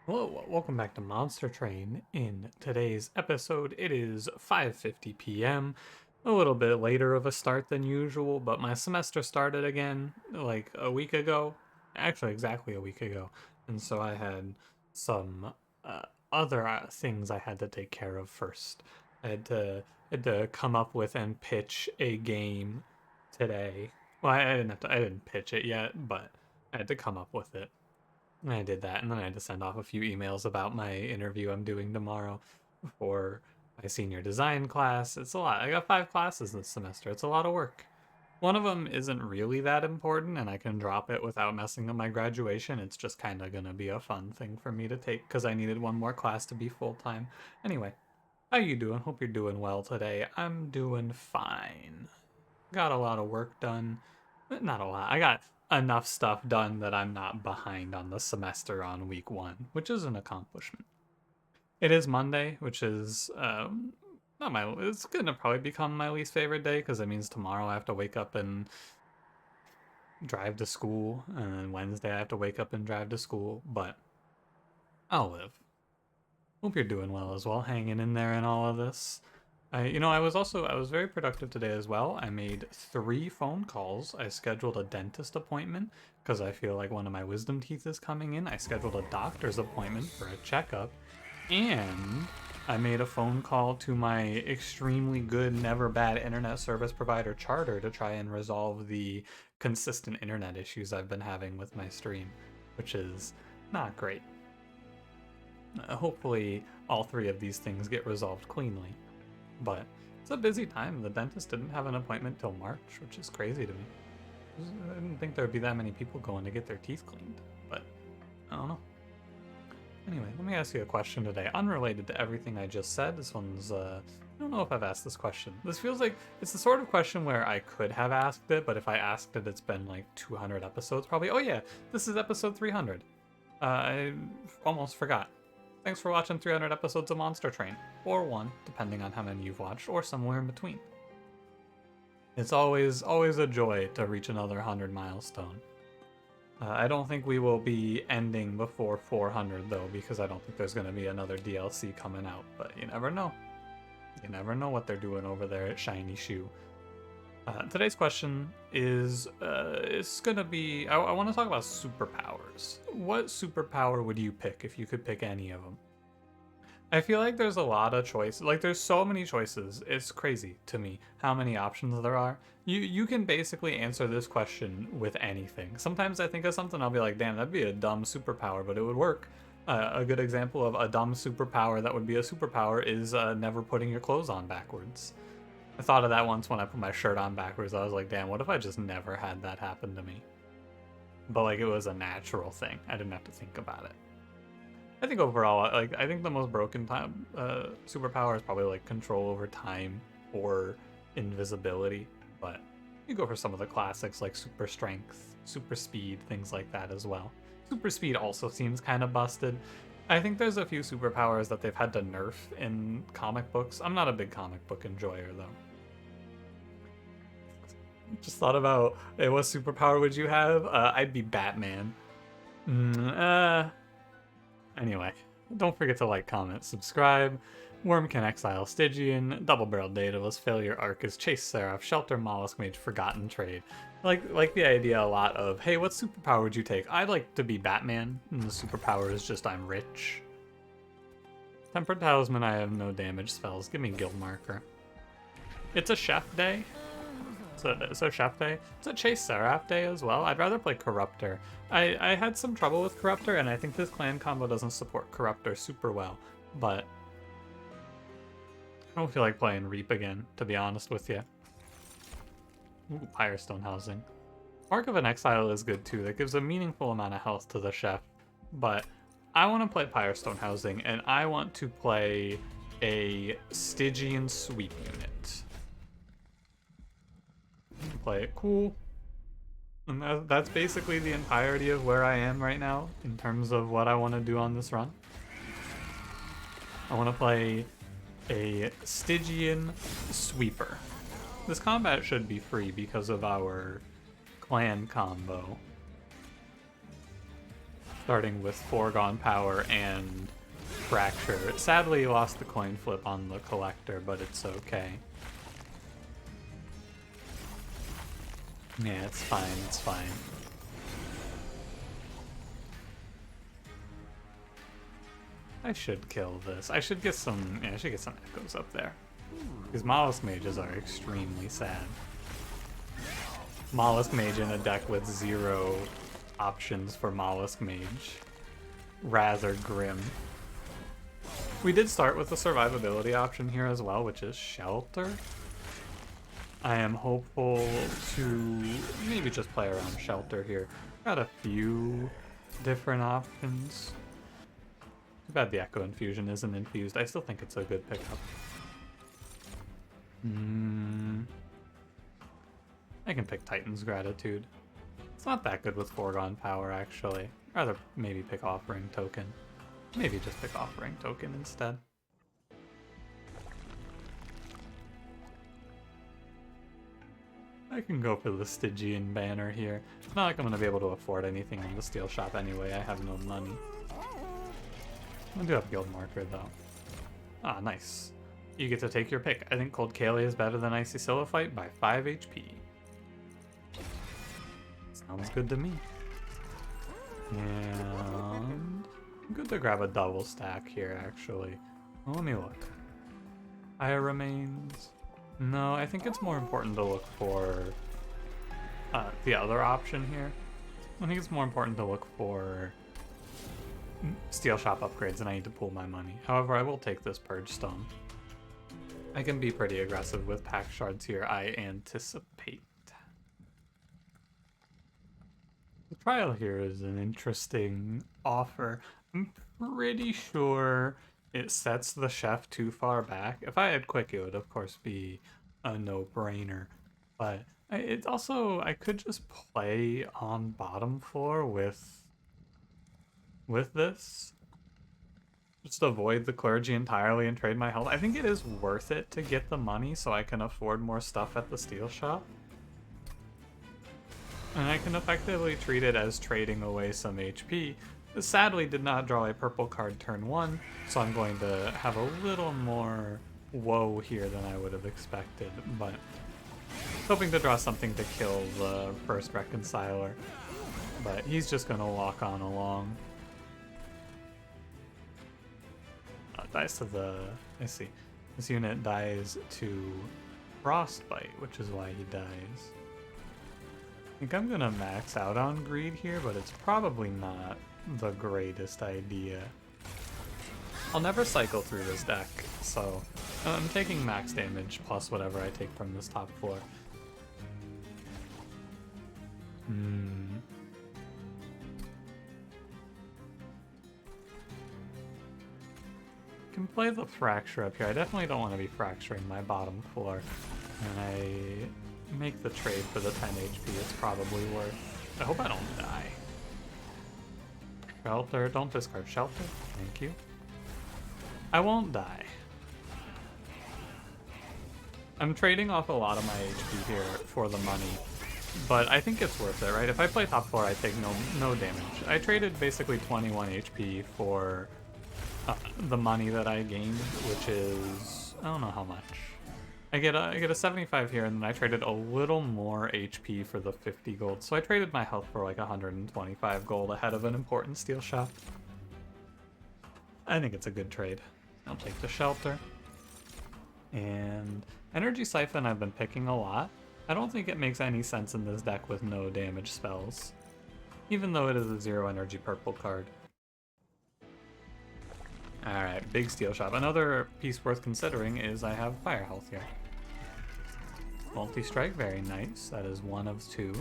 Hello, welcome back to Monster Train. In today's episode, it is 5:50 p.m. A little bit later of a start than usual, but my semester started again like a week ago. Actually, exactly a week ago. And so I had some uh, other things I had to take care of first. I had to come up with and pitch a game today. Well, I didn't pitch it yet, but I had to come up with it. And I did that, and then I had to send off a few emails about my interview I'm doing tomorrow for my senior design class. It's a lot. I got 5 classes this semester. It's a lot of work. One of them isn't really that important, and I can drop it without messing up my graduation. It's just kind of gonna be a fun thing for me to take because I needed one more class to be full time. Anyway, how you doing? Hope you're doing well today. I'm doing fine. Got a lot of work done. Not a lot. I got enough stuff done that I'm not behind on the semester on week 1, which is an accomplishment. It is Monday, which is not my. It's gonna probably become my least favorite day because it means tomorrow I have to wake up and drive to school, and then Wednesday I have to wake up and drive to school. But I'll live. Hope you're doing well as well, hanging in there in all of this. I was very productive today as well. I made 3 phone calls. I scheduled a dentist appointment because I feel like one of my wisdom teeth is coming in. I scheduled a doctor's appointment for a checkup, and I made a phone call to my extremely good, never bad internet service provider Charter to try and resolve the consistent internet issues I've been having with my stream, which is not great. Hopefully, all 3 of these things get resolved cleanly. But it's a busy time. The dentist didn't have an appointment till March, which is crazy to me. I didn't think there would be that many people going to get their teeth cleaned, but I don't know. Anyway, let me ask you a question today, unrelated to everything I just said. This one's, I don't know if I've asked this question. This feels like it's the sort of question where I could have asked it, but if I asked it, it's been like 200 episodes probably. Oh yeah, this is episode 300. I almost forgot. Thanks for watching 300 episodes of Monster Train, or 1, depending on how many you've watched, or somewhere in between. It's always a joy to reach another 100 milestone. I don't think we will be ending before 400 though, because I don't think there's going to be another DLC coming out, but you never know. You never know what they're doing over there at Shiny Shoe. Today's question is, it's gonna be, I want to talk about superpowers. What superpower would you pick if you could pick any of them? I feel like there's a lot of choices. Like, there's so many choices. It's crazy to me how many options there are. You can basically answer this question with anything. Sometimes I think of something, I'll be like, damn, that'd be a dumb superpower, but it would work. A good example of a dumb superpower that would be a superpower is never putting your clothes on backwards. I thought of that once when I put my shirt on backwards. I was like, damn, what if I just never had that happen to me? But like, it was a natural thing. I didn't have to think about it. I think overall, like, I think the most broken time superpower is probably like control over time or invisibility. But you go for some of the classics like super strength, super speed, things like that as well. Super speed also seems kind of busted. I think there's a few superpowers that they've had to nerf in comic books. I'm not a big comic book enjoyer though. Just thought about, hey, what superpower would you have? I'd be Batman. Anyway, don't forget to like, comment, subscribe. Wurmkin exile Stygian, Double Barrel Daedalus, Failure Arcus, Chase Seraph, Shelter Mollusk Mage, Forgotten Trade. Like the idea a lot of, hey, what superpower would you take? I'd like to be Batman, and the superpower is just I'm rich. Tempered Talisman, I have no damage spells. Give me Guild Marker. It's a Chef Day. It's a Chef Day. It's a Chase Seraph Day as well. I'd rather play Corruptor. I had some trouble with Corruptor, and I think this clan combo doesn't support Corruptor super well, but I don't feel like playing Reap again, to be honest with you. Ooh, Firestone Housing. Mark of an Exile is good too. That gives a meaningful amount of health to the chef. But I want to play Firestone Housing, and I want to play a Stygian Sweep unit. Play it cool. And that's basically the entirety of where I am right now in terms of what I want to do on this run. I want to play a Stygian Sweeper. This combat should be free because of our clan combo. starting with Foregone Power and Fracture. Sadly, he lost the coin flip on the Collector, but it's okay. Yeah, it's fine, it's fine. I should kill this. I should get some, yeah, I should get some echoes up there. Because Mollusk Mages are extremely sad. Mollusk Mage in a deck with 0 options for Mollusk Mage. Rather grim. We did start with a survivability option here as well, which is Shelter. I am hopeful to maybe just play around Shelter here. Got a few different options. Too bad the Echo Infusion isn't infused. I still think it's a good pickup. I can pick Titan's Gratitude. It's not that good with Foregone Power, actually. Rather maybe pick Offering Token. Maybe just pick Offering Token instead. I can go for the Stygian banner here. It's not like I'm going to be able to afford anything in the steel shop anyway. I have no money. I do have Guild Marker, though. Ah, nice. You get to take your pick. I think Coldcaelia is better than Icy Silophyte by 5 HP. Sounds good to me. And good to grab a double stack here, actually. Well, let me look. Fire Remains. No, I think it's more important to look for the other option here. I think it's more important to look for Steel Shop upgrades, and I need to pool my money. However, I will take this Purge Stone. I can be pretty aggressive with pack shards here, I anticipate. The trial here is an interesting offer. I'm pretty sure it sets the chef too far back. If I had Quick, it would of course be a no-brainer. But it also, I could just play on bottom floor with this. Just avoid the clergy entirely and trade my health. I think it is worth it to get the money so I can afford more stuff at the steel shop. And I can effectively treat it as trading away some HP. Sadly did not draw a purple card turn 1, so I'm going to have a little more woe here than I would have expected, but hoping to draw something to kill the first Reconciler. But he's just going to walk on along. Dies to the... I see. This unit dies to Frostbite, which is why he dies. I think I'm gonna max out on Greed here, but it's probably not the greatest idea. I'll never cycle through this deck, so I'm taking max damage plus whatever I take from this top floor. Can play the Fracture up here. I definitely don't want to be fracturing my bottom floor. And I make the trade for the 10 HP it's probably worth. I hope I don't die. Shelter. Don't discard Shelter. Thank you. I won't die. I'm trading off a lot of my HP here for the money. But I think it's worth it, right? If I play top 4, I take no damage. I traded basically 21 HP for the money that I gained, which is, I don't know how much. I get a 75 here, and then I traded a little more HP for the 50 gold. So I traded my health for like 125 gold ahead of an important steel shop. I think it's a good trade. I'll take the Shelter. And Energy Siphon I've been picking a lot. I don't think it makes any sense in this deck with no damage spells, even though it is a 0 energy purple card. Alright, big steel shop. Another piece worth considering is I have fire health here. Multi-strike, very nice. That is 1 of 2.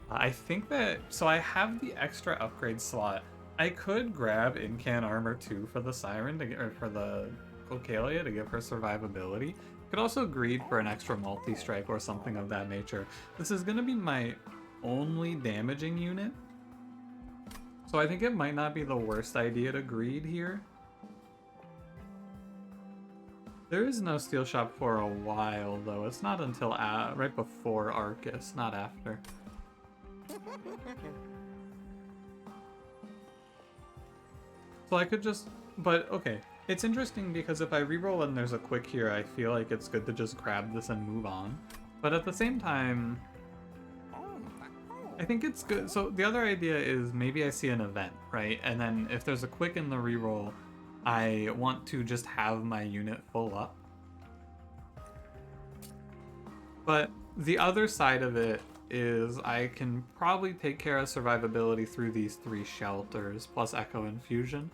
I think that, so I have the extra upgrade slot. I could grab Incan Armor 2 for the Siren, to get, or for the Coldcaelia to give her survivability. Could also greed for an extra multi-strike or something of that nature. This is going to be my only damaging unit. So I think it might not be the worst idea to greed here. There is no steel shop for a while, though. It's not until right before Arcus, not after. So I could just, but okay. It's interesting because if I reroll and there's a quick here, I feel like it's good to just grab this and move on. But at the same time, I think it's good. So the other idea is maybe I see an event, right? And then if there's a quick in the reroll, I want to just have my unit full up. But the other side of it is I can probably take care of survivability through these 3 shelters plus Echo Infusion.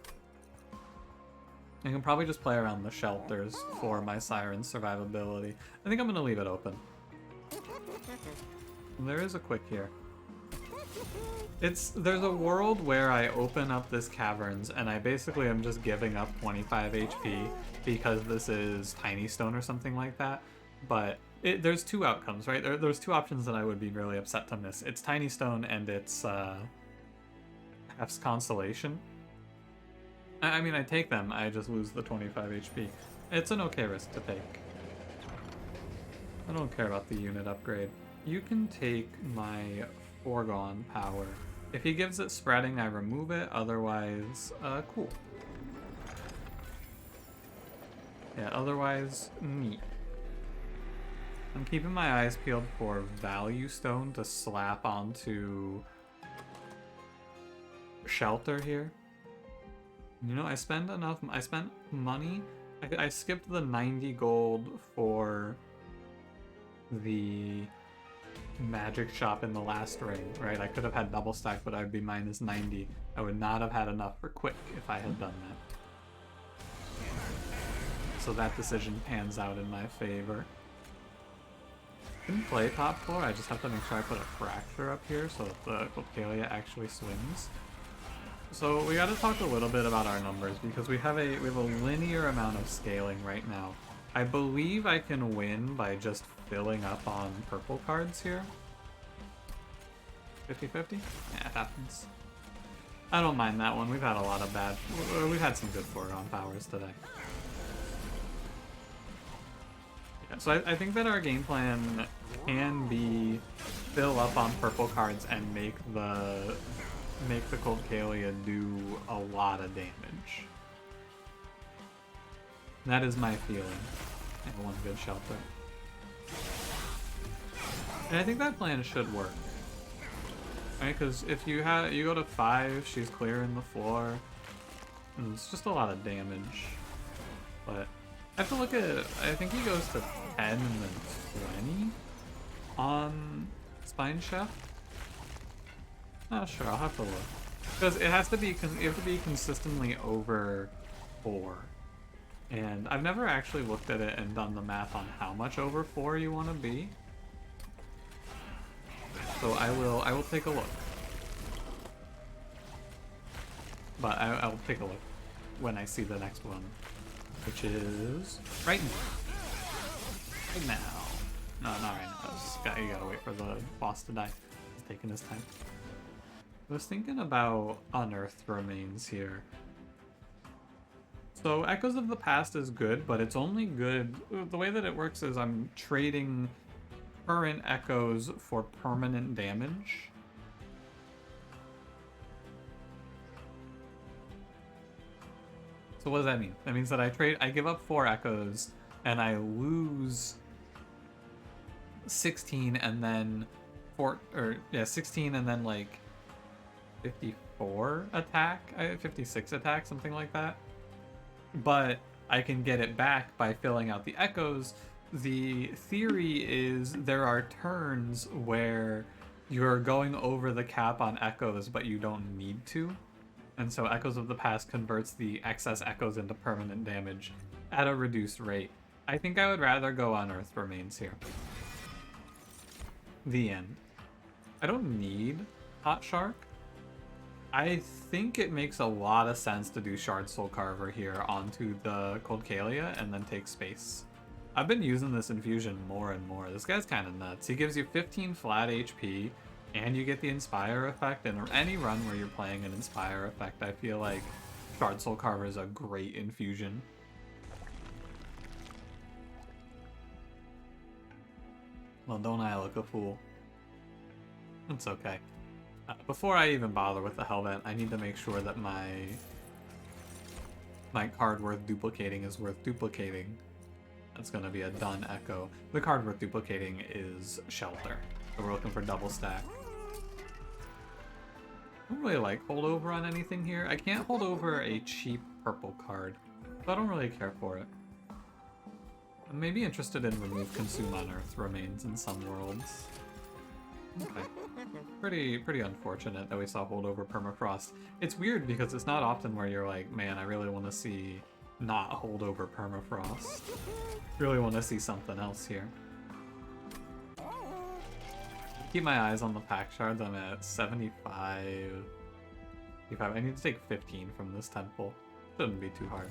I can probably just play around the shelters for my Siren survivability. I think I'm going to leave it open. There is a quick here. There's a world where I open up this caverns and I basically am just giving up 25 HP because this is Tiny Stone or something like that. But there's 2 outcomes, right? There's 2 options that I would be really upset to miss. It's Tiny Stone and it's Hef's Constellation. I mean, I take them, I just lose the 25 HP. It's an okay risk to take. I don't care about the unit upgrade. You can take my Foregone power. If he gives it spreading, I remove it, otherwise, cool. Yeah, otherwise, neat. I'm keeping my eyes peeled for Value Stone to slap onto Shelter here. You know, I spent money. I skipped the 90 gold for the magic shop in the last ring, right? I could have had double stack, but I'd be minus 90. I would not have had enough for quick if I had done that. So that decision pans out in my favor. I can play top 4, I just have to make sure I put a fracture up here so that the Coldcaelia actually swings. So we gotta talk a little bit about our numbers because we have a linear amount of scaling right now. I believe I can win by just filling up on purple cards here. 50-50? Yeah, it happens. I don't mind that one. We've had a lot of we've had some good foregone powers today. Yeah, so I think that our game plan can be fill up on purple cards and make the Coldcaelia do a lot of damage. That is my feeling. And 1 good shelter. And I think that plan should work. Right, because if you go to 5, she's clearing the floor. And it's just a lot of damage. But I have to look at it. I think he goes to 10 and then 20 on Spine Chef. Not sure, I'll have to look. Because it has to be, you have to be consistently over 4. And I've never actually looked at it and done the math on how much over 4 you want to be. So I will take a look. But I will take a look when I see the next one, which is right now. Right now. No, not right now. You gotta wait for the boss to die. He's taking his time. I was thinking about Unearthed Remains here. So Echoes of the Past is good, but it's only good... The way that it works is I'm trading current echoes for permanent damage. So what does that mean? That means that I give up 4 echoes and I lose 16 and then 16 and then like 54 attack, 56 attack, something like that. But I can get it back by filling out the echoes. The theory is there are turns where you're going over the cap on echoes, but you don't need to. And so Echoes of the Past converts the excess echoes into permanent damage at a reduced rate. I think I would rather go Unearthed Remains here. The end. I don't need Hot Shark. I think it makes a lot of sense to do Shard Soul Carver here onto the Coldcaelia and then take space. I've been using this infusion more and more. This guy's kind of nuts. He gives you 15 flat HP, and you get the Inspire effect. And any run where you're playing an Inspire effect, I feel like Shard Soul Carver is a great infusion. Well, don't I look a fool? It's okay. Before I even bother with the Hellvent, I need to make sure that my my card worth duplicating is worth duplicating, that's going to be a done echo. The card worth duplicating is Shelter. So we're looking for double stack. I don't really like holdover on anything here. I can't hold over a cheap purple card, so I don't really care for it. I'm maybe interested in remove consume on Earth remains in some worlds. Okay. Pretty unfortunate that we saw holdover permafrost. It's weird because it's not often where you're like, man, I really want to see not holdover permafrost. Really want to see something else here. Keep my eyes on the pack shards. I'm at 75. I need to take 15 from this temple. Shouldn't be too hard.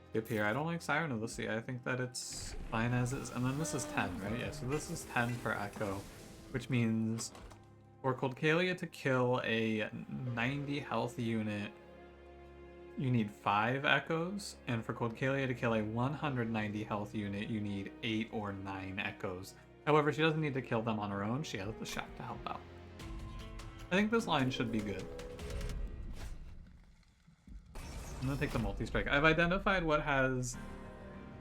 Skip here. I don't like Siren of the Sea. I think that it's fine as is. And then this is 10, right? Yeah, so this is 10 for Echo, which means for Coldcaelia to kill a 90 health unit, you need 5 Echoes, and for Coldcaelia to kill a 190 health unit, you need 8 or 9 Echoes. However, she doesn't need to kill them on her own, she has the shack to help out. I think this line should be good. I'm gonna take the multi-strike. I've identified what has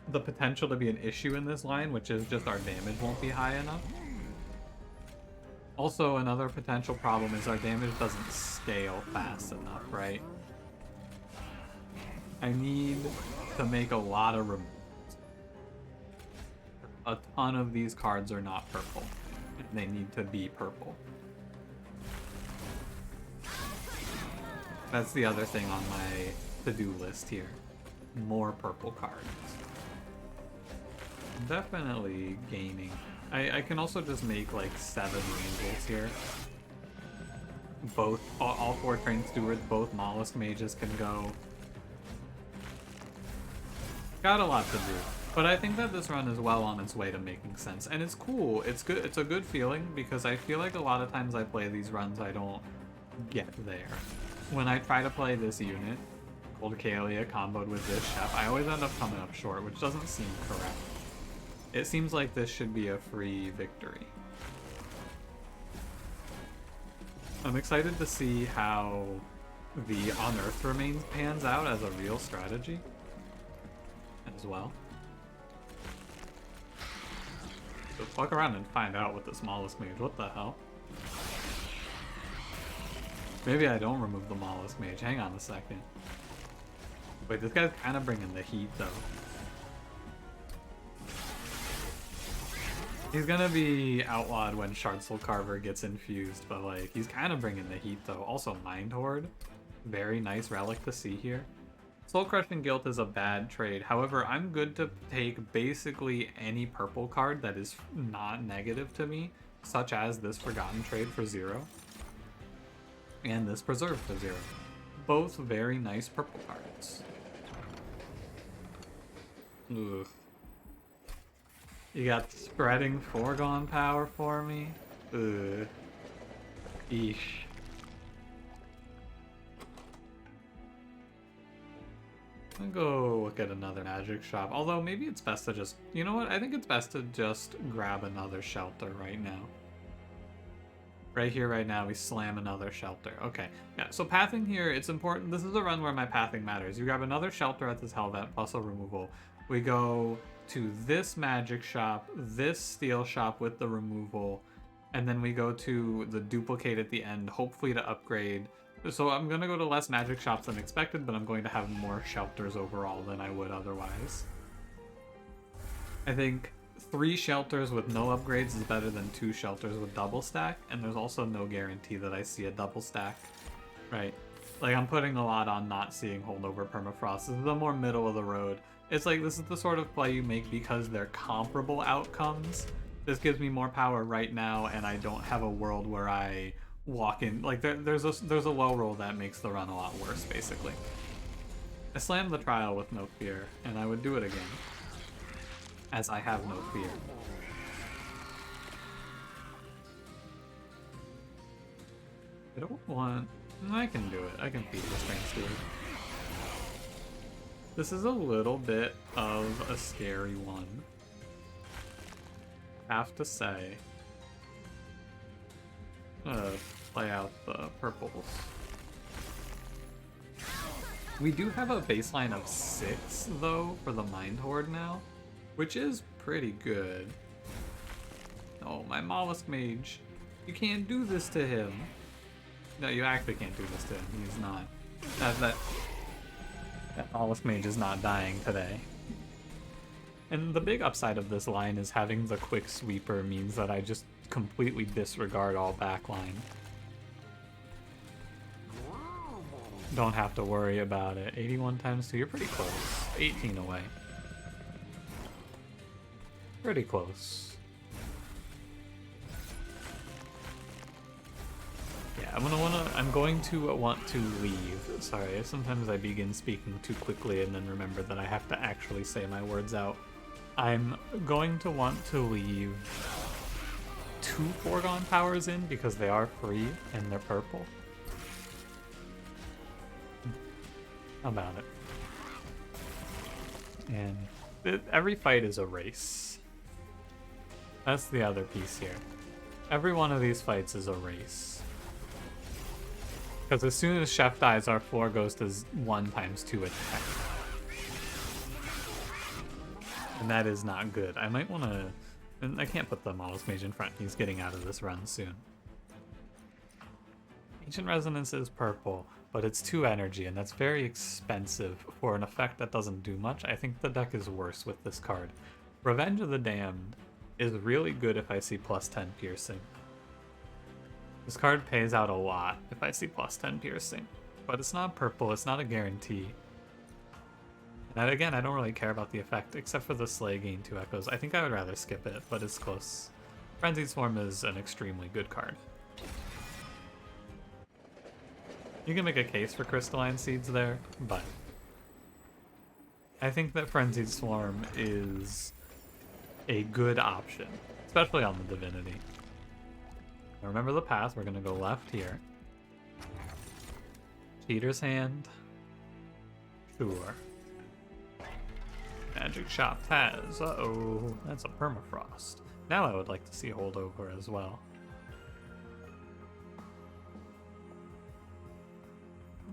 the potential to be an issue in this line, which is just our damage won't be high enough. Also, another potential problem is our damage doesn't scale fast enough, right? I need to make a lot of removes. A ton of these cards are not purple, and they need to be purple. That's the other thing on my to-do list here. More purple cards. Definitely gaining. I can also just make like 7 Rangers here. Both, all 4 Train Stewards, both Mollusk Mages can go. Got a lot to do. But I think that this run is well on its way to making sense. And it's cool. It's good. It's a good feeling because I feel like a lot of times I play these runs, I don't get there. When I try to play this unit, Coldcaelia comboed with this chef, I always end up coming up short, which doesn't seem correct. It seems like this should be a free victory. I'm excited to see how the Unearthed Remains pans out as a real strategy as well. So fuck around and find out with the smallest mage. What the hell? Maybe I don't remove the Mollusk Mage. Hang on a second. Wait, this guy's kind of bringing the heat, though. He's gonna be outlawed when Shardsoul Carver gets infused, but like, he's kind of bringing the heat, though. Also, Mind Horde. Very nice relic to see here. Soul Crushing Guilt is a bad trade. However, I'm good to take basically any purple card that is not negative to me, such as this Forgotten Trade for 0. And this Preserve for 0. Both very nice purple cards. Ugh. You got Spreading Foregone Power for me? Ugh. Eesh. I'll go look at another magic shop. Although maybe it's best to just... You know what? I think it's best to just grab another shelter right now. Right here, right now, we slam another shelter. Okay, yeah, so pathing here, it's important. This is a run where my pathing matters. You grab another shelter at this Hellvent plus a removal. We go to this magic shop, this steel shop with the removal, and then we go to the duplicate at the end, hopefully to upgrade. So I'm going to go to less magic shops than expected, but I'm going to have more shelters overall than I would otherwise. I think 3 shelters with no upgrades is better than 2 shelters with double stack, and there's also no guarantee that I see a double stack, right? Like, I'm putting a lot on not seeing holdover permafrost. This is the more middle of the road. It's like, this is the sort of play you make because they're comparable outcomes. This gives me more power right now, and I don't have a world where I walk in. Like, there's a low roll that makes the run a lot worse, basically. I slammed the trial with no fear, and I would do it again, as I have no fear. I don't want... I can do it. I can feed this Train Steward. This is a little bit of a scary one. I have to say. I'm gonna play out the purples. We do have a baseline of 6, though, for the Mind Horde now, which is pretty good. Oh, my Mollusk Mage. You can't do this to him. No, you actually can't do this to him. He's not. That Mollusk Mage is not dying today. And the big upside of this line is having the quick sweeper means that I just completely disregard all backline. Don't have to worry about it. 81 times 2, you're pretty close. 18 away. Pretty close. Yeah, I'm going to want to leave. Sorry, sometimes I begin speaking too quickly and then remember that I have to actually say my words out. I'm going to want to leave 2 foregone powers in because they are free and they're purple. How about it? And every fight is a race. That's the other piece here. Every one of these fights is a race. Because as soon as Chef dies, our floor goes to 1 times 2 attack. And that is not good. I might want to... I can't put the Mollusk Mage in front. He's getting out of this run soon. Ancient Resonance is purple, but it's 2 energy, and that's very expensive for an effect that doesn't do much. I think the deck is worse with this card. Revenge of the Damned is really good if I see plus 10 piercing. This card pays out a lot if I see plus 10 piercing, but it's not purple, it's not a guarantee. And again, I don't really care about the effect, except for the Slay gain 2 echoes. I think I would rather skip it, but it's close. Frenzied Swarm is an extremely good card. You can make a case for Crystalline Seeds there, but I think that Frenzied Swarm is a good option, especially on the Divinity. Now remember the path, we're going to go left here. Cheater's Hand. Sure. Magic Shop has, uh-oh, that's a Permafrost. Now I would like to see Holdover as well.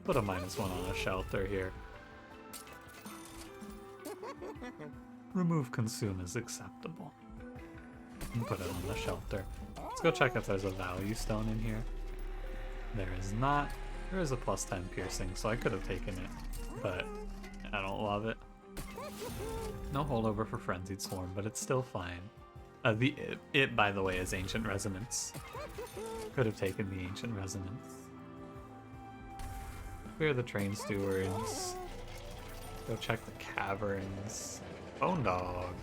Put a -1 on a Shelter here. Remove Consume is acceptable. And put it on the Shelter. Let's go check if there's a Value Stone in here. There is not. There is a plus 10 piercing, so I could have taken it, but I don't love it. No Holdover for Frenzied Swarm, but it's still fine. It, by the way, is Ancient Resonance. Could have taken the Ancient Resonance. Clear the Train Stewards. Go check the Caverns. Bone Dog.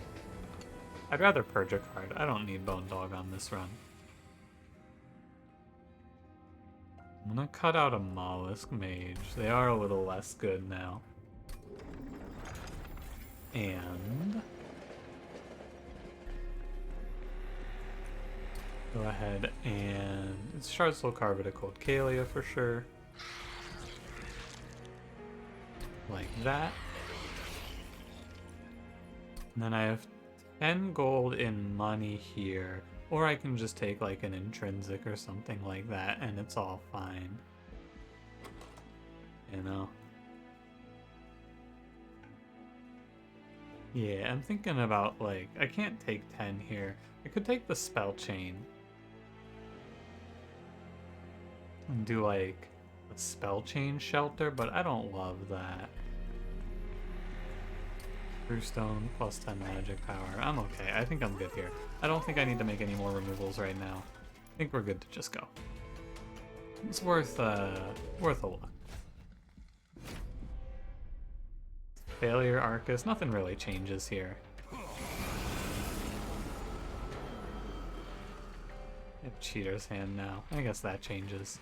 I'd rather purge a card. I don't need Bone Dog on this run. I'm gonna cut out a Mollusk Mage. They are a little less good now. And go ahead and it's Shard Soul Carve it a Coldcaelia for sure. Like that. And then I have 10 gold in money here. Or I can just take like an intrinsic or something like that and it's all fine. You know? Yeah, I'm thinking about like, I can't take 10 here. I could take the Spell Chain. And do like a Spell Chain Shelter, but I don't love that. Brewstone plus 10 magic power. I'm okay. I think I'm good here. I don't think I need to make any more removals right now. I think we're good to just go. It's worth a look. Failure Arcus. Nothing really changes here. I have Cheater's Hand now. I guess that changes.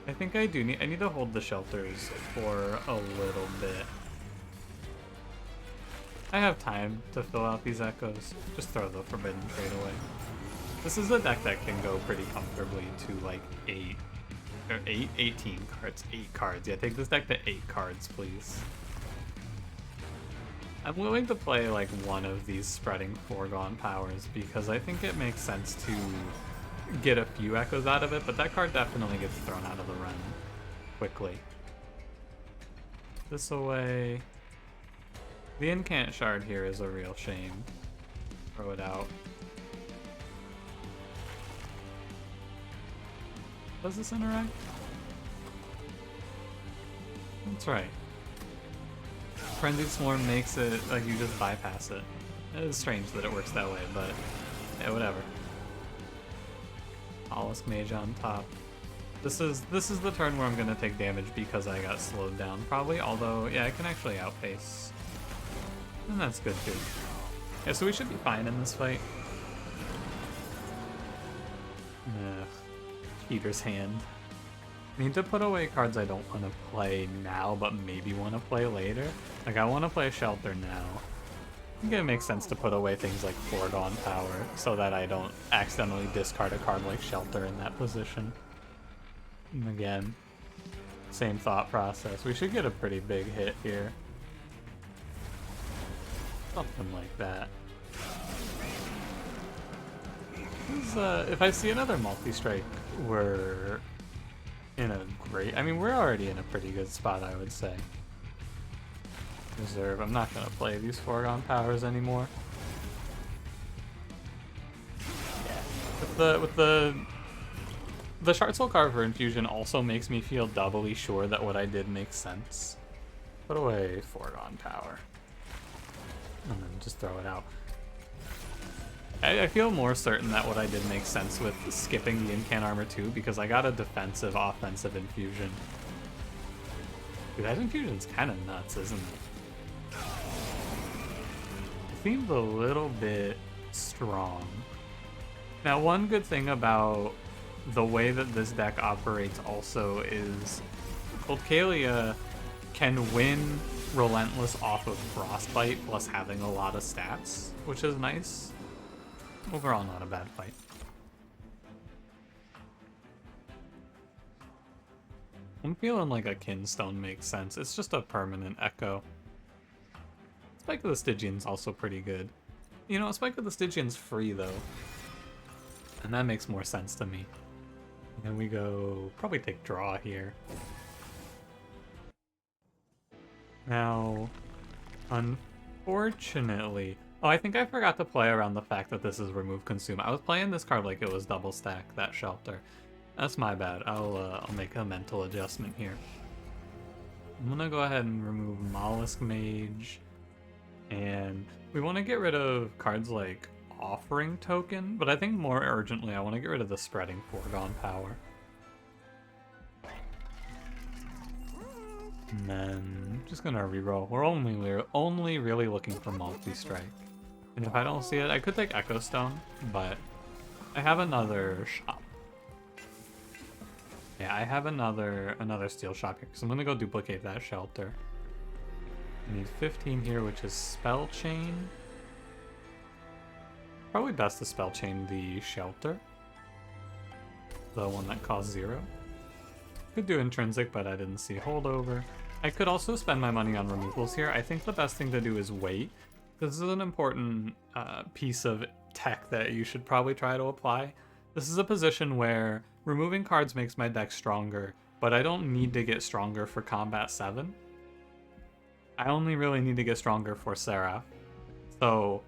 I think I need to hold the shelters for a little bit. I have time to fill out these echoes. Just throw the Forbidden Trade away. This is a deck that can go pretty comfortably to like 18 cards. 8 cards. Yeah, take this deck to 8 cards, please. I'm willing to play like one of these spreading foregone powers because I think it makes sense to get a few echoes out of it, but that card definitely gets thrown out of the run quickly. this away. The incant shard here is a real shame. Throw it out. Does this interact? That's right. Frenzied Swarm makes it like you just bypass it. It is strange that it works that way, but yeah, whatever. Mollusk Mage on top. This is the turn where I'm gonna take damage because I got slowed down, probably. Although, yeah, I can actually outpace, and that's good too. Yeah, so we should be fine in this fight. Ugh. Peter's Hand. Need to put away cards I don't want to play now, but maybe want to play later. Like, I want to play Shelter now. I think it makes sense to put away things like Foregone Power so that I don't accidentally discard a card like Shelter in that position. And again, same thought process. We should get a pretty big hit here. Something like that. If I see another multi-strike, we're in a great... I mean, we're already in a pretty good spot, I would say. Reserve. I'm not going to play these Foregone Powers anymore. Yeah. With the Shard Soul Carver infusion also makes me feel doubly sure that what I did makes sense. Put away Foregone Power. And then just throw it out. I feel more certain that what I did makes sense with skipping the Incant Armor too, because I got a defensive, offensive infusion. Dude, that infusion's kind of nuts, isn't it? It seems a little bit strong. Now, one good thing about the way that this deck operates also is Coldcaelia can win Relentless off of Frostbite plus having a lot of stats, which is nice. Overall, not a bad fight. I'm feeling like a Kinstone makes sense. It's just a permanent echo. Spike of the Stygian's also pretty good. You know, Spike of the Stygian's free though, and that makes more sense to me. And then we go probably take draw here. Now, unfortunately, oh, I think I forgot to play around the fact that this is remove consume. I was playing this card like it was double stack that Shelter. That's my bad. I'll make a mental adjustment here. I'm gonna go ahead and remove Mollusk Mage, and we want to get rid of cards like Offering Token, but I think more urgently I want to get rid of the Spreading Foregone Power. And then just gonna reroll. We're only really looking for multi-strike. And if I don't see it, I could take Echo Stone, but I have another shop. Yeah, I have another steel shop here, so I'm gonna go duplicate that Shelter. I need 15 here, which is Spell Chain. Probably best to Spell Chain the Shelter, the one that costs 0. Could do Intrinsic, but I didn't see Holdover. I could also spend my money on removals here. I think the best thing to do is wait. This is an important piece of tech that you should probably try to apply. This is a position where removing cards makes my deck stronger, but I don't need to get stronger for Combat 7. I only really need to get stronger for Seraph. So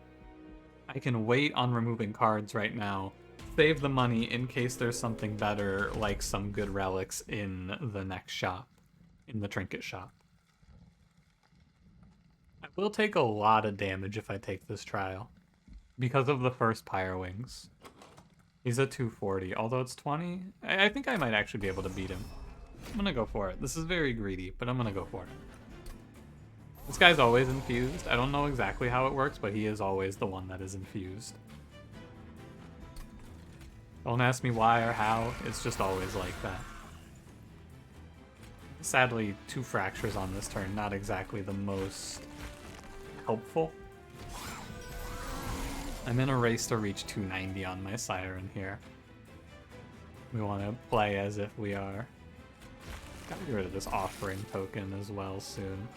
I can wait on removing cards right now, save the money in case there's something better, like some good relics in the next shop, in the trinket shop. I will take a lot of damage if I take this trial, because of the first Pyre Wings. He's at 240, although it's 20. I think I might actually be able to beat him. I'm gonna go for it. This is very greedy, but I'm gonna go for it. This guy's always infused. I don't know exactly how it works, but he is always the one that is infused. Don't ask me why or how, it's just always like that. Sadly, 2 fractures on this turn, not exactly the most helpful. I'm in a race to reach 290 on my Siren here. We want to play as if we are. Gotta get rid of this Offering Token as well soon.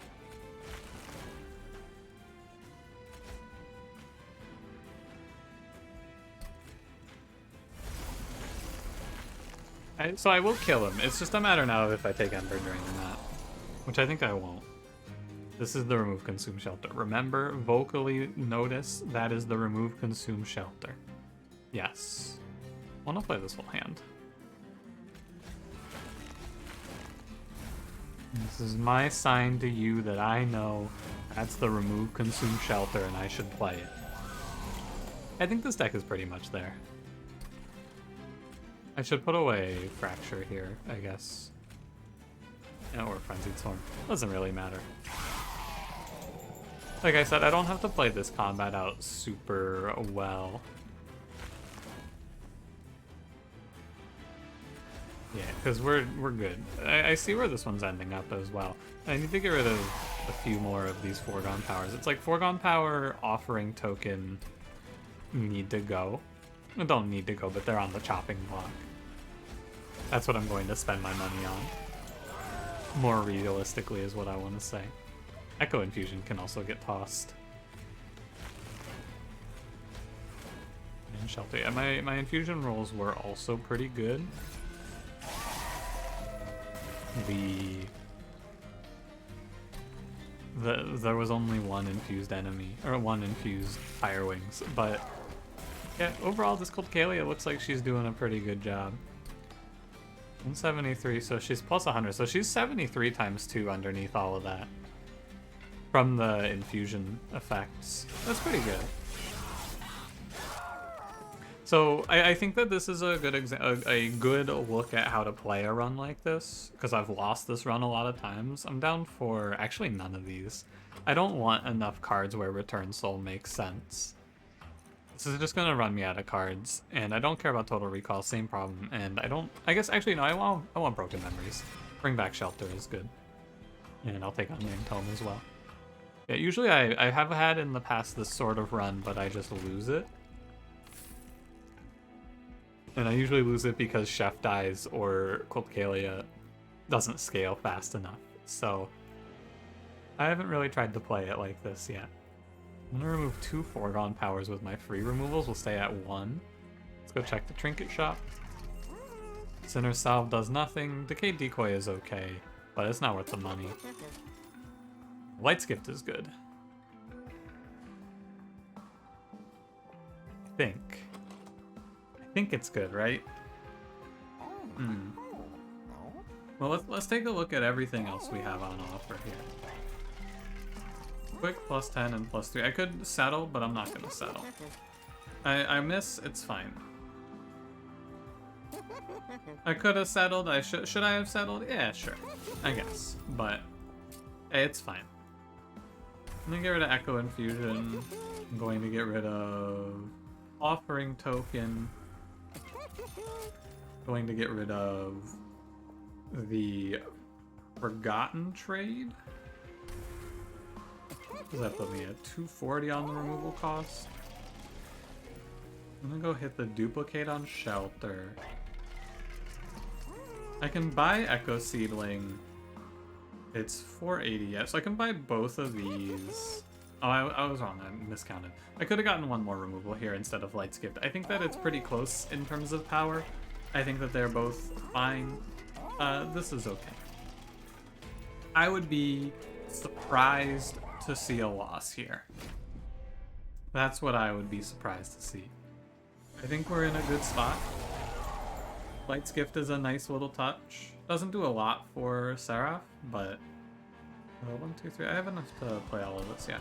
So I will kill him. It's just a matter now of if I take Ember Drain or not, which I think I won't. This is the remove consume shelter. Remember, vocally notice that is the remove consume shelter. Yes. I want to play this whole hand. This is my sign to you that I know that's the remove consume shelter and I should play it. I think this deck is pretty much there. I should put away Fracture here, I guess. Or Frenzied Swarm. Doesn't really matter. Like I said, I don't have to play this combat out super well. Yeah, because we're good. I see where this one's ending up as well. I need to get rid of a few more of these foregone powers. It's like foregone power, offering token need to go. They don't need to go, but they're on the chopping block. That's what I'm going to spend my money on. More realistically is what I want to say. Echo Infusion can also get tossed. And Shelter. Yeah, my infusion rolls were also pretty good. There was only one infused enemy, or one infused Fire Wings, but yeah, overall this Coldcaelia looks like she's doing a pretty good job. 173, so she's plus 100, so she's 73 times 2 underneath all of that. From the infusion effects. That's pretty good. So I think that this is a good look at how to play a run like this, because I've lost this run a lot of times. I'm down for actually none of these. I don't want enough cards where Return Soul makes sense. This is just gonna run me out of cards, and I don't care about Total Recall, same problem. And I guess actually no, I want Broken Memories. Bring back Shelter is good, and I'll take on Ring Tome as well. Yeah, usually I have had in the past this sort of run, but I just lose it. And I usually lose it because Chef dies or Coldcaelia doesn't scale fast enough. So I haven't really tried to play it like this yet. I'm gonna remove 2 foregone powers with my free removals. We'll stay at 1. Let's go check the trinket shop. Sinner's Salve does nothing. Decayed Decoy is okay, but it's not worth the money. Light's Gift is good. I think it's good, right? Well, let's take a look at everything else we have on offer here. Quick plus 10 and plus 3. I could settle, but I'm not gonna settle. I miss, it's fine. I could have settled. Should I have settled? Yeah, sure. I guess. But hey, it's fine. I'm gonna get rid of Echo Infusion. I'm going to get rid of Offering Token. Going to get rid of the Forgotten Trade. Does that put me at 240 on the removal cost? I'm gonna go hit the duplicate on Shelter. I can buy Echo Seedling. It's 480, yeah, so I can buy both of these. Oh, I was wrong, I miscounted. I could have gotten one more removal here instead of Light's Gift. I think that it's pretty close in terms of power. I think that they're both fine. This is okay. I would be surprised to see a loss here. That's what I would be surprised to see. I think we're in a good spot. Light's Gift is a nice little touch. Doesn't do a lot for Seraph, but 1, 2, 3. I have enough to play all of this, yeah.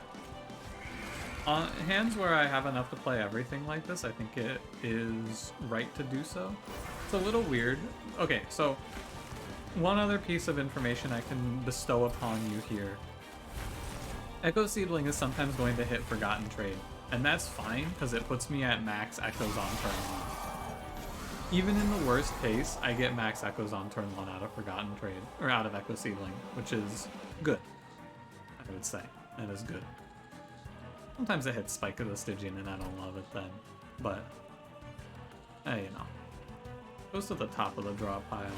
On hands where I have enough to play everything like this, I think it is right to do so. It's a little weird. Okay, so one other piece of information I can bestow upon you here. Echo Seedling is sometimes going to hit Forgotten Trade, and that's fine because it puts me at max Echoes on turn 1. Even in the worst case, I get max Echoes on turn 1 out of Forgotten Trade, or out of Echo Seedling, which is good, I would say. That is good. Sometimes it hits Spike of the Stygian and I don't love it then, but, hey, you know. Goes to the top of the draw pile.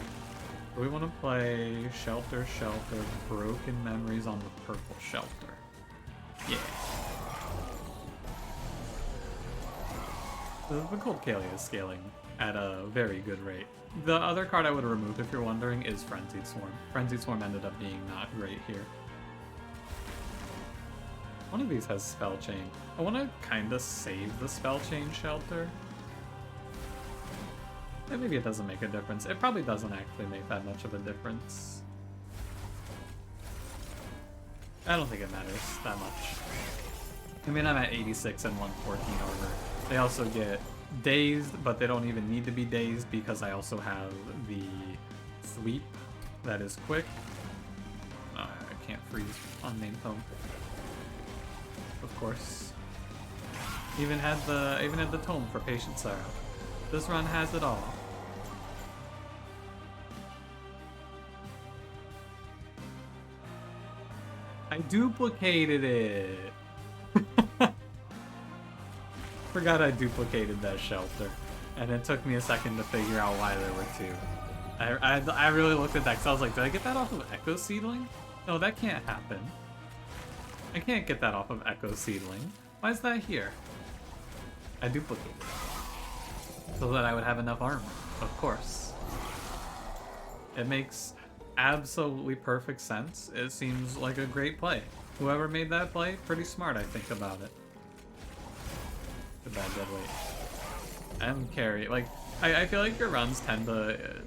Do we want to play Shelter, Shelter, Broken Memories on the purple Shelter? Yeah. The Coldcaelia is scaling at a very good rate. The other card I would remove, if you're wondering, is Frenzied Swarm. Frenzied Swarm ended up being not great here. One of these has spell chain. I want to kind of save the spell chain shelter. And maybe it doesn't make a difference. It probably doesn't actually make that much of a difference. I don't think it matters that much. I mean, I'm at 86 and 114 armor. They also get dazed, but they don't even need to be dazed because I also have the sweep that is quick. I can't freeze unnamed home. Of course. Even had the tome for Patient Sorrow. This run has it all. I duplicated it. Forgot I duplicated that shelter, and it took me a second to figure out why there were two. I really looked at that because I was like, did I get that off of Echo Seedling? No, that can't happen. I can't get that off of Echo Seedling. Why is that here? I duplicated it so that I would have enough armor, of course. It makes absolutely perfect sense. It seems like a great play. Whoever made that play, pretty smart, I think, about it. The bad dead weight. And carry. Like, I feel like your runs tend to...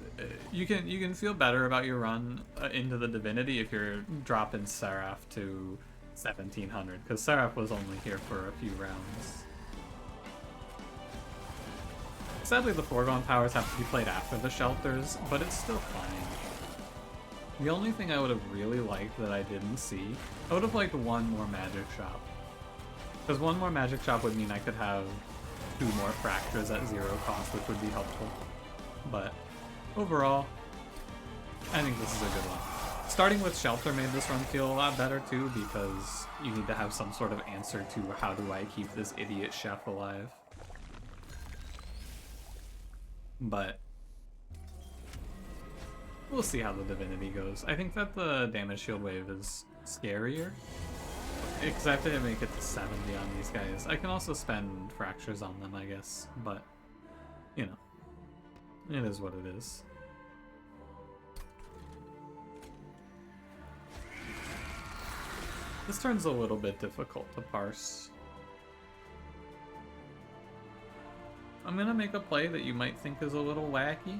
you can feel better about your run into the Divinity if you're dropping Seraph to 1700, because Seraph was only here for a few rounds. Sadly, the foregone powers have to be played after the shelters, but it's still fine. The only thing I would have really liked that I didn't see, I would have liked one more magic shop. Because one more magic shop would mean I could have 2 more fractures at 0 cost, which would be helpful. But overall, I think this is a good one. Starting with shelter made this run feel a lot better too, because you need to have some sort of answer to how do I keep this idiot chef alive. But we'll see how the Divinity goes. I think that the damage shield wave is scarier, because I have to make it to 70 on these guys. I can also spend fractures on them, I guess, but, you know, it is what it is. This turn's a little bit difficult to parse. I'm gonna make a play that you might think is a little wacky,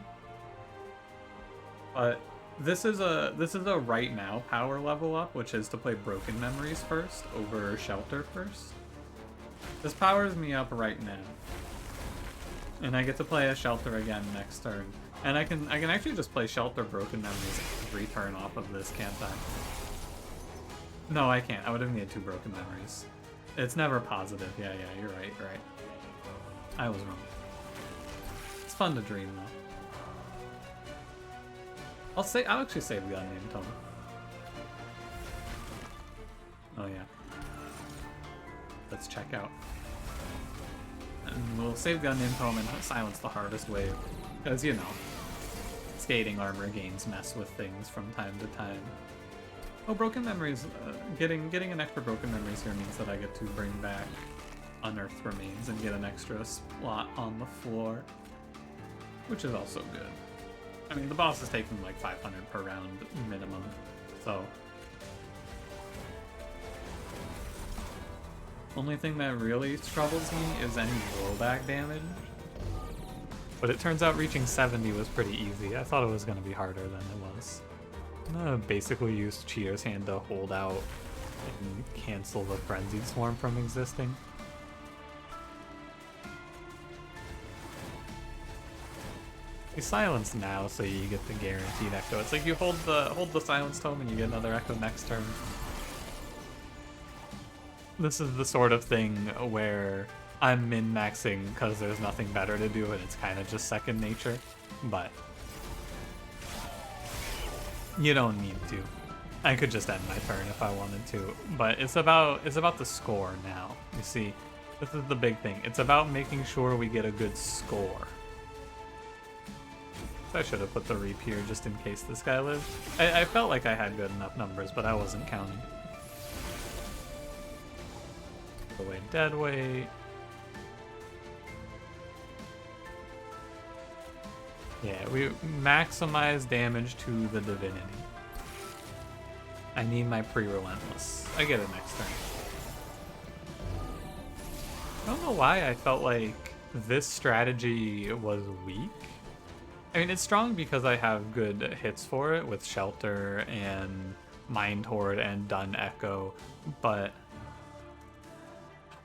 but this is a right now power level up, which is to play Broken Memories first over Shelter first. This powers me up right now, and I get to play a Shelter again next turn, and I can actually just play Shelter Broken Memories every turn off of this, can't I? No, I can't. I would have needed 2 Broken Memories. It's never positive. Yeah, you're right. I was wrong. It's fun to dream, though. I'll actually save the unnamed tome. Oh yeah. Let's check out. And we'll save the unnamed tome and silence the harvest wave. Because, you know, skating armor gains mess with things from time to time. Oh, Broken Memories. Getting an extra Broken Memories here means that I get to bring back Unearthed Remains and get an extra slot on the floor, which is also good. I mean, the boss is taking like 500 per round minimum, so. Only thing that really troubles me is any blowback damage. But it turns out reaching 70 was pretty easy. I thought it was going to be harder than it was. I'm gonna basically use Cheater's Hand to hold out and cancel the Frenzied Swarm from existing. You silence now, so you get the guaranteed echo. It's like you hold the silence tome and you get another echo next turn. This is the sort of thing where I'm min-maxing because there's nothing better to do and it's kind of just second nature, but you don't need to. I could just end my turn if I wanted to, but it's about the score now. You see, this is the big thing. It's about making sure we get a good score. I should have put the Reap here just in case this guy lived. I felt like I had good enough numbers, but I wasn't counting. Put away dead weight. Yeah, we maximize damage to the Divinity. I need my pre-relentless. I get it next turn. I don't know why I felt like this strategy was weak. I mean, it's strong because I have good hits for it with Shelter and Mind Horde and Dun Echo, but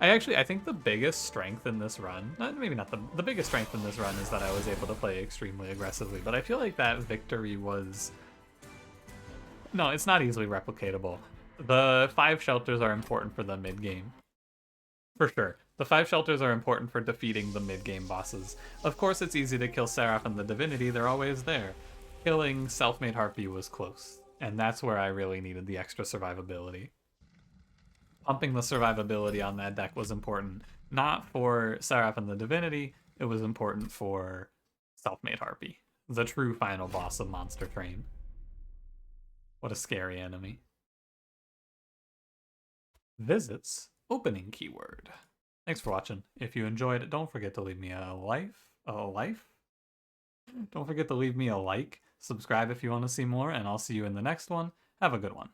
I think the biggest strength in this run, maybe not the biggest strength in this run is that I was able to play extremely aggressively, but I feel like that victory was... No, it's not easily replicatable. The 5 shelters are important for the mid-game. For sure. The 5 shelters are important for defeating the mid-game bosses. Of course, it's easy to kill Seraph and the Divinity, they're always there. Killing Self-Made Harpy was close, and that's where I really needed the extra survivability. Pumping the survivability on that deck was important, not for Seraph and the Divinity, it was important for Self-Made Harpy, the true final boss of Monster Train. What a scary enemy. Visits opening keyword. Thanks for watching. If you enjoyed it, don't forget to leave me a life? Don't forget to leave me a like, subscribe if you want to see more, and I'll see you in the next one. Have a good one.